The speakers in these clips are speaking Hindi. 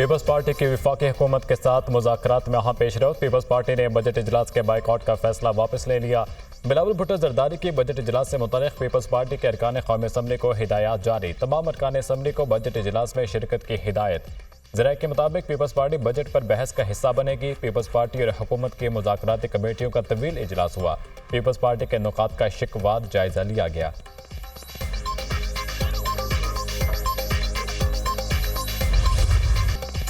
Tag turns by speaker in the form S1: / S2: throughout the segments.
S1: पीपल्स पार्टी की वफाकी हुकूमत के साथ मुज़ाकरात में अहम पेशरफ्त। पीपल्स पार्टी ने बजट इजलास के बाइकआउट का फैसला वापस ले लिया। बिलावल भुट्टो जरदारी की बजट इजलास से मुतल्लिक़ पीपल्स पार्टी के अरकान कौमी असम्बली को हिदायत जारी। तमाम अरकान असम्बली को बजट इजलास में शिरकत की हिदायत। ज़राए के मुताबिक पीपल्स पार्टी बजट पर बहस का हिस्सा बनेगी। पीपल्स पार्टी और हुकूमत की मुज़ाकराती कमेटियों का तवील इजलास हुआ। पीपल्स पार्टी के नुकात का शिकवात जायजा लिया गया।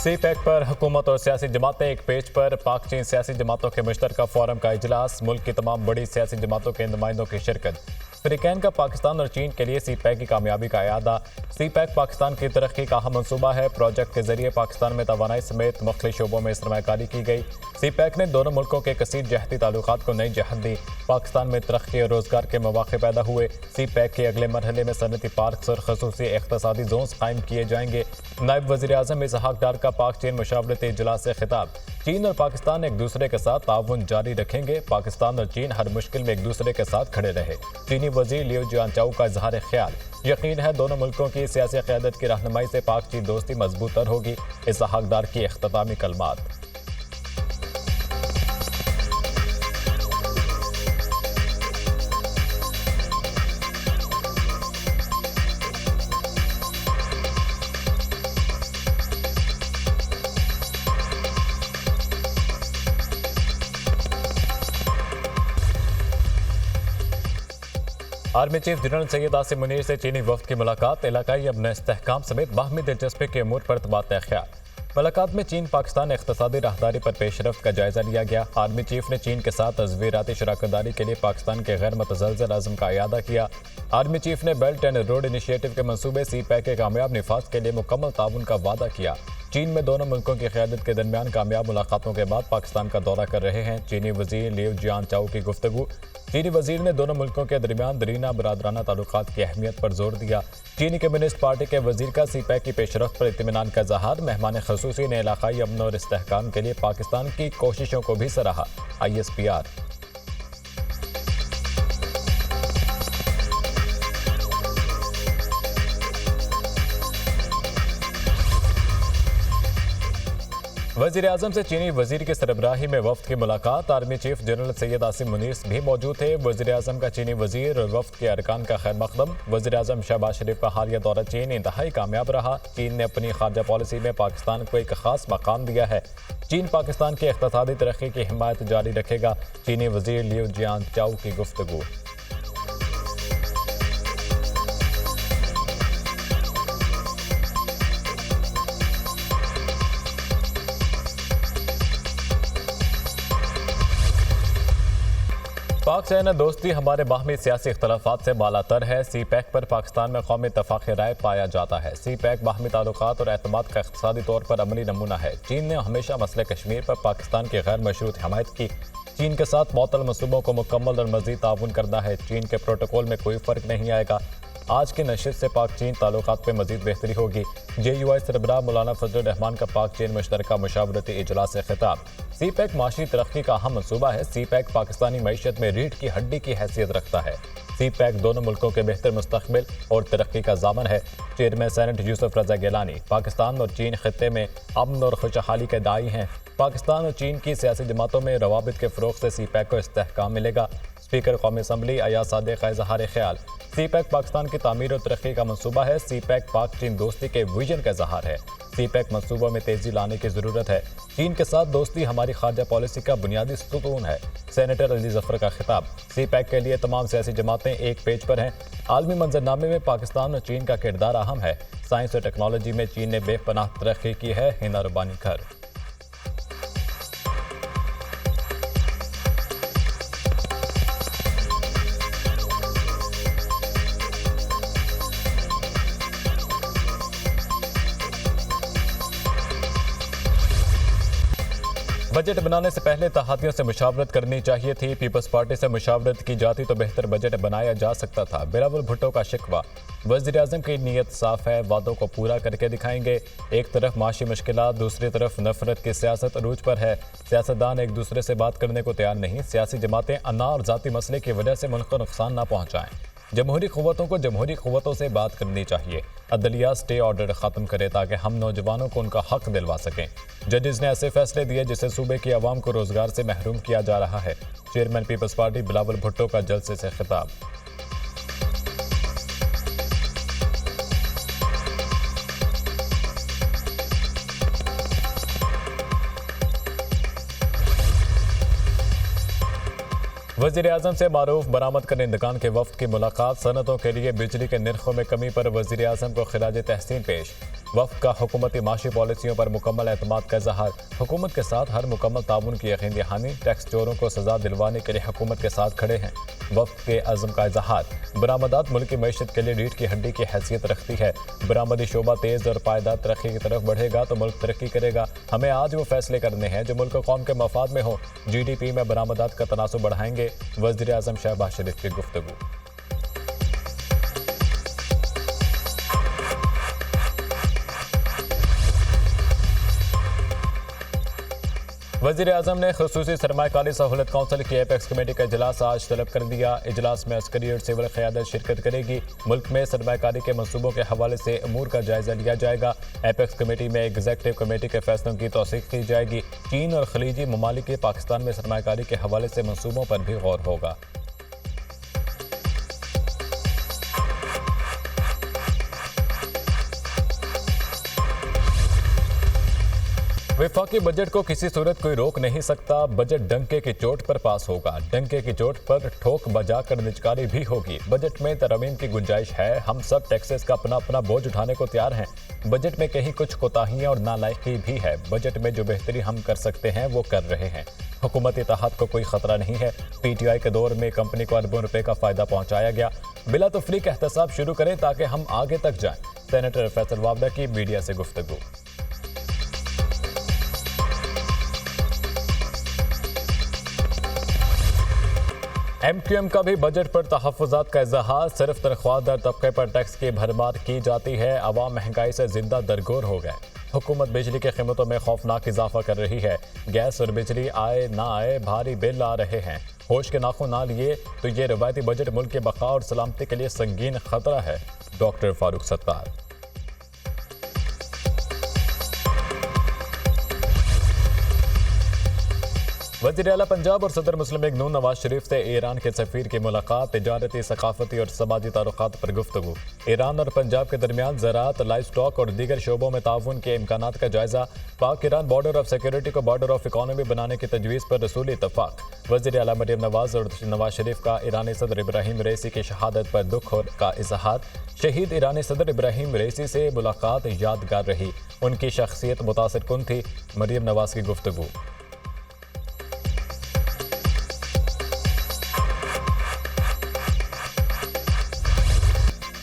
S1: सी पैक पर हुकूमत और सियासी जमातें एक पेज पर। पाक चीन सियासी जमातों के मुश्तरका फोरम का इजलास। मुल्क की तमाम बड़ी सियासी जमातों के नुमाइंदों की शिरकत। फ्रीकैन का पाकिस्तान और चीन के लिए सी पैक की कामयाबी का अयादा। सी पैक पाकिस्तान की तरक्की का अहम मनसूबा है। प्रोजेक्ट के जरिए पाकिस्तान में तवानाई समेत मुख्तलिफ शोबों में सरमायाकारी की गई। सी पैक ने दोनों मुल्कों के कसीर जहती ताल्लुकात को नई जहत दी। पाकिस्तान में तरक्की और रोजगार के मौके पैदा हुए। सी पैक के अगले मरहले में सनती पार्क और खसूसी इख्तिसादी जोन्स कायम किए जाएंगे। नायब वज़ीर आज़म इसहाक डार का पाक चीन मुशावरती इजलास से खिताब। चीन और पाकिस्तान एक दूसरे के साथ ताउन जारी रखेंगे। पाकिस्तान और चीन हर मुश्किल में एक दूसरे के साथ खड़े रहे। चीनी वज़ीर लियो जियानचाओ का इजहार ख्याल। यकीन है दोनों मुल्कों की सियासी क़यादत की रहनुमाई से पाक चीन दोस्ती मजबूत तर होगी। इसहाक डार की इख्तितामी कलमात। Army chief general Syed Asim Munir से चीनी वफ्द की मुलाकात। इलाकाई अमन इस्तेहकाम समेत बाहमी दिलचस्पी के अमूर पर तबादला ख्याल। मुलाकात में चीन पाकिस्तान इख्तिसादी राहदारी पर पेशरफ्त का जायजा लिया गया। आर्मी चीफ ने चीन के साथ तज़वीराती शराकतदारी के लिए पाकिस्तान के गैर मुतज़लज़ल अज़्म का इयादा किया। आर्मी चीफ ने बेल्ट एंड रोड इनिशिएटिव के मंसूबे सी पैक के कामयाब निफाज के लिए मुकम्मल ताउन का वादा किया। चीन में दोनों मुल्कों की क़यादत के दरमियान कामयाब मुलाकातों के बाद पाकिस्तान का दौरा कर रहे हैं चीनी वज़ीर लियो जियानचाओ की गुफ्तगू। चीनी वज़ीर ने दोनों मुल्कों के दरमियान दरीना बरादराना ताल्लुकात की अहमियत पर जोर दिया। चीनी कम्युनिस्ट पार्टी के वज़ीर का सी पैक की पेशरफ्त पर इत्मीनान का इज़हार। मेहमान ख़ुसूसी ने इलाकाई अमन और इस्तेहकाम के लिए पाकिस्तान की कोशिशों को भी सराहा। ISPR। वज़ीर आज़म से चीनी वज़ीर की सरबराही में वफ्द की मुलाकात। Army chief general Syed Asim Munir भी मौजूद थे। वज़ीर आज़म का चीनी वज़ीर और वफ्द के अरकान का खैर मकदम। वज़ीर आज़म शहबाज शरीफ का हालिया दौरा चीन इंतहाई कामयाब रहा। चीन ने अपनी खारजा पॉलिसी में पाकिस्तान को एक खास मकाम दिया है। चीन पाकिस्तान की इक़्तिसादी तरक्की की हिमायत जारी रखेगा। चीनी वज़ीर लियो जियानचाओ की गुफ्तगू। पाक चाइना दोस्ती हमारे बाहमी सियासी इख्तलाफात से बालातर है। सी पैक पर पाकिस्तान में कौमी इत्तफ़ाक़ राय पाया जाता है। सी पैक बाहमी ताल्लुकात और एतमाद का इक़्तिसादी तौर पर अमली नमूना है। चीन ने हमेशा मसले कश्मीर पर पाकिस्तान की गैर मशरूत हमायत की। चीन के साथ मअतल मनसूबों को मुकम्मल और मज़ीद ताउन करना है। चीन के प्रोटोकॉल में कोई फ़र्क नहीं आएगा। आज की नशिस्त से पाक चीन ताल्लुकात पर मज़ीद बेहतरी होगी। JUI सरबराह मौलाना फजलुर रहमान का पाक चीन मुश्तरका मुशावरती इजलास से खिताब। सी पैक माशी तरक्की का अहम मनसूबा है। सी पैक पाकिस्तानी मईशत में रीढ़ की हड्डी की हैसियत रखता है। सी पैक दोनों मुल्कों के बेहतर मुस्तकबिल और तरक्की का ज़ामन है। चेयरमैन सेनेट यूसुफ रज़ा गिलानी। पाकिस्तान और चीन खित्ते में अमन और खुशहाली के दाई हैं। पाकिस्तान और चीन की सियासी जमातों में रवाबित के फ़रोग़ से सी पैक को इस्तेहकाम मिलेगा। स्पीकर कौमी असम्बली अयाज सादिक का इज़हार ख्याल। सी पैक पाकिस्तान की तामीर और तरक्की का मनसूबा है। सी पैक पाक चीन दोस्ती के विजन का इज़हार है। सी पैक मनसूबों में तेज़ी लाने की ज़रूरत है। चीन के साथ दोस्ती हमारी खारजा पॉलिसी का बुनियादी सुतून है। सेनेटर अली जफर का खिताब। सी पैक के लिए तमाम सियासी जमातें एक पेज पर हैं। आलमी मंजरनामे में पाकिस्तान और चीन का किरदार अहम है। साइंस और टेक्नोलॉजी में चीन ने बेपनाह तरक्की की है। हिना रुबानी घर। बजट बनाने से पहले तहातियों से मुशावरत करनी चाहिए थी। पीपल्स पार्टी से मुशावरत की जाती तो बेहतर बजट बनाया जा सकता था। बिलावल भुट्टो का शिकवा। वज़ीर आज़म की नीयत साफ है, वादों को पूरा करके दिखाएंगे। एक तरफ माशी मुश्किलात, दूसरी तरफ नफरत की सियासत अरूज पर है। सियासतदान एक दूसरे से बात करने को तैयार नहीं। सियासी जमातें अना और ज़ाती मसले की वजह से मुल्क को नुकसान ना पहुँचाएं। जमहूरी क़ुव्वतों को जमहूरी क़ुव्वतों से बात करनी चाहिए। अदलिया स्टे ऑर्डर ख़त्म करे ताकि हम नौजवानों को उनका हक दिलवा सकें। जजेस ने ऐसे फैसले दिए जिससे सूबे की आवाम को रोजगार से महरूम किया जा रहा है। Chairman people's party Bilawal Bhutto का जलसे से खिताब। वज़ीर-ए-आज़म से मारूफ बरामद करनिंदगान के वफ्द की मुलाकात। सनतों के लिए बिजली के निर्खों में कमी पर वज़ीर-ए-आज़म को खिराज तहसीन पेश। वफ्द का हुकूमती माशी पॉलिसियों पर मुकम्मल एतमाद का इजहार। हुकूमत के साथ हर मुकम्मल ताउन की यकीन दहानी। टैक्स चोरों को सजा दिलवाने के लिए हुकूमत के साथ खड़े हैं। वफ्द के अज़म का इजहार। बरामदात मुल्क की मईशत के लिए रीढ़ की हड्डी की हैसियत रखती है। बरामदी शोबा तेज़ और पायदार तरक्की की तरफ बढ़ेगा तो मुल्क तरक्की करेगा। हमें आज वो फैसले करने हैं जो मुल्क कौम के मफाद में हो। GDP में बरामदात का तनासुब बढ़ाएंगे। वज़ीर-ए-आज़म शहबाज शरीफ की गुफ्तगू। वज़ीर-ए-आज़म ने खुसूसी सरमायाकारी सहूलत कौंसिल की एपेक्स कमेटी का इजलास आज तलब कर दिया। इजलास में अस्करी और सिविल क़यादत शिरकत करेगी। मुल्क में सरमायाकारी के मनसूबों के हवाले से अमूर का जायजा लिया जाएगा। एपेक्स कमेटी में एग्जेक्टिव कमेटी के फैसलों की तौसीक़ की जाएगी। चीन और खलीजी ममालिक के पाकिस्तान में सरमायाकारी के हवाले से मनसूबों पर भी गौर होगा। वफाकी बजट को किसी सूरत कोई रोक नहीं सकता। बजट डंके की चोट पर पास होगा। डंके की चोट पर ठोक बजाकर निचकारी भी होगी। बजट में तरमीम की गुंजाइश है। हम सब टैक्सेस का अपना अपना बोझ उठाने को तैयार हैं। बजट में कहीं कुछ कोताहियां और नालायकी भी है। बजट में जो बेहतरी हम कर सकते हैं वो कर रहे हैं। हुकूमती इत्तेहाद को कोई खतरा नहीं है। PTI के दौर में कंपनी को अरबों रुपए का फायदा पहुंचाया गया। बिला तफरीक एहतसाब शुरू करें ताकि हम आगे तक जाएं। सेनेटर फैसल वावदा की मीडिया से गुफ्तगू। MQM का भी बजट पर तहफ़्फ़ुज़ात का इज़हार। सिर्फ तनख्वाहदार तबके पर टैक्स की भरमार की जाती है। अवाम महंगाई से जिंदा दरगोर हो गए। हुकूमत बिजली की कीमतों में खौफनाक इजाफा कर रही है। गैस और बिजली आए ना आए भारी बिल आ रहे हैं। होश के नाखून ना लिए तो ये रवायती बजट मुल्क के बका और सलामती के लिए संगीन खतरा है। डॉक्टर फारूक सत्तार। वज़ीर आला पंजाब और सदर मुस्लिम लीग नून नवाज शरीफ से ईरान के सफ़ीर की मुलाकात। तिजारती, सकाफती और समाजी ताल्लुकात पर गुफ्तगू। ईरान और पंजाब के दरमियान ज़राअत, लाइव स्टॉक और दीगर शोबों में ताउन के इम्कानात का जायजा। पाक ईरान बॉर्डर ऑफ सिक्योरिटी को बॉर्डर ऑफ इकॉनमी बनाने की तजवीज़ पर रसूली इत्तफाक। वज़ीर आला मरियम नवाज और नवाज शरीफ का ईरानी सदर इब्राहिम रईसी की शहादत पर दुख का इजहार। शहीद ईरानी सदर इब्राहिम रईसी से मुलाकात यादगार रही। उनकी शख्सियत मुतासिर कुन थी। मरियम नवाज की गुफ्तगू।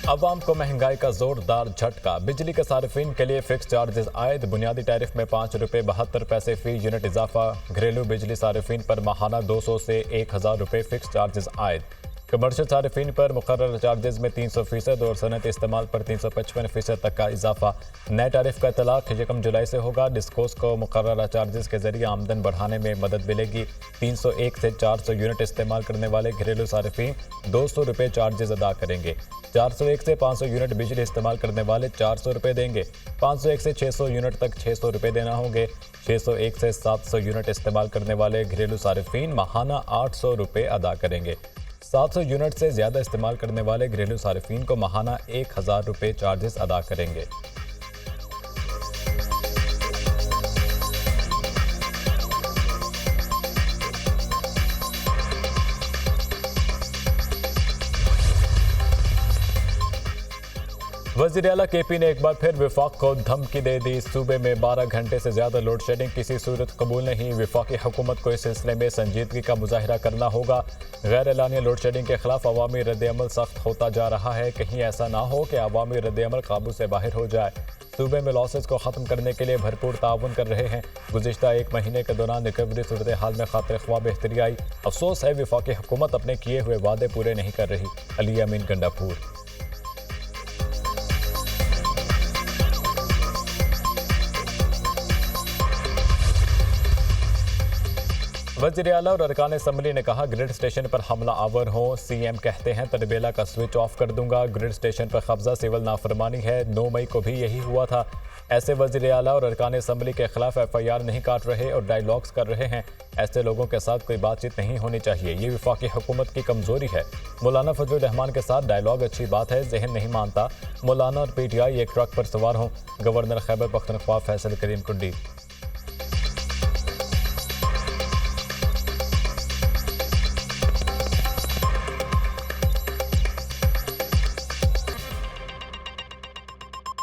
S1: अवाम को महंगाई का जोरदार झटका। बिजली के सार्फिन के लिए फिक्स चार्जेस आयद। बुनियादी टैरिफ में ₹5.72 फी यूनिट इजाफा। घरेलू बिजली सार्फिन पर माहाना 200 से 1000 रुपये फिक्स चार्जेस आयद। कमर्शियल सार्फिन पर मुकर्रर चार्जेस में 300% और सनती इस्तेमाल पर 355% तक का इजाफा। नए टैरिफ का इतलाक 1 जुलाई से होगा। डिस्कोस को मुकर्रर चार्जेस के जरिए आमदन बढ़ाने में मदद मिलेगी। 301 से 400 यूनिट इस्तेमाल करने वाले घरेलू सार्फिन ₹200 चार्जेस अदा करेंगे। 401 से 500 यूनिट बिजली इस्तेमाल करने वाले ₹400 देंगे। 501 से 600 यूनिट तक ₹600 देना होंगे। 601 से 700 यूनिट इस्तेमाल करने वाले घरेलू सार्फिन माहाना ₹800 अदा करेंगे। 700 यूनिट से ज़्यादा इस्तेमाल करने वाले घरेलू सार्फिन को माहाना ₹1000 चार्जेस अदा करेंगे। वज़ीर आला KP ने एक बार फिर विफाक को धमकी दे दी। सूबे में 12 घंटे से ज्यादा लोड शेडिंग किसी सूरत कबूल नहीं। विफाकी हुकूमत को इस सिलसिले में संजीदगी का मुजाहिरा करना होगा। गैर एलानिया लोड शेडिंग के खिलाफ अवामी रद्द-ए-अमल सख्त होता जा रहा है। कहीं ऐसा ना हो कि अवामी रद्द-ए-अमल काबू से बाहर हो जाए। सूबे में लॉसेस को ख़त्म करने के लिए भरपूर ताउन कर रहे हैं। गुज़िश्ता एक महीने के दौरान रिकवरी सूरत हाल में खातिर ख्वाह बेहतरी आई। अफसोस है विफाकी हुकूमत अपने किए हुए वादे पूरे नहीं कर रही। अली अमीन गंडापुर। वज़ीर आला और अरकान असम्बली ने कहा, ग्रिड स्टेशन पर हमला आवर हो। सीएम कहते हैं तरबेला का स्विच ऑफ कर दूंगा। ग्रिड स्टेशन पर कब्जा सिविल नाफरमानी है। 9 मई को भी यही हुआ था। ऐसे वज़ीर आला और अरकान असम्बली के खिलाफ FIR नहीं काट रहे और डायलॉग्स कर रहे हैं। ऐसे लोगों के साथ कोई बातचीत नहीं होनी चाहिए। ये वफाकी हुकूमत की कमजोरी है। मौलाना फजलुर रहमान के साथ डायलॉग अच्छी बात है, जहन नहीं मानता। मौलाना और PTI एक ट्रक पर सवार हों। गवर्नर खैबर पख्तूनख्वा फैसल करीम कुंडी।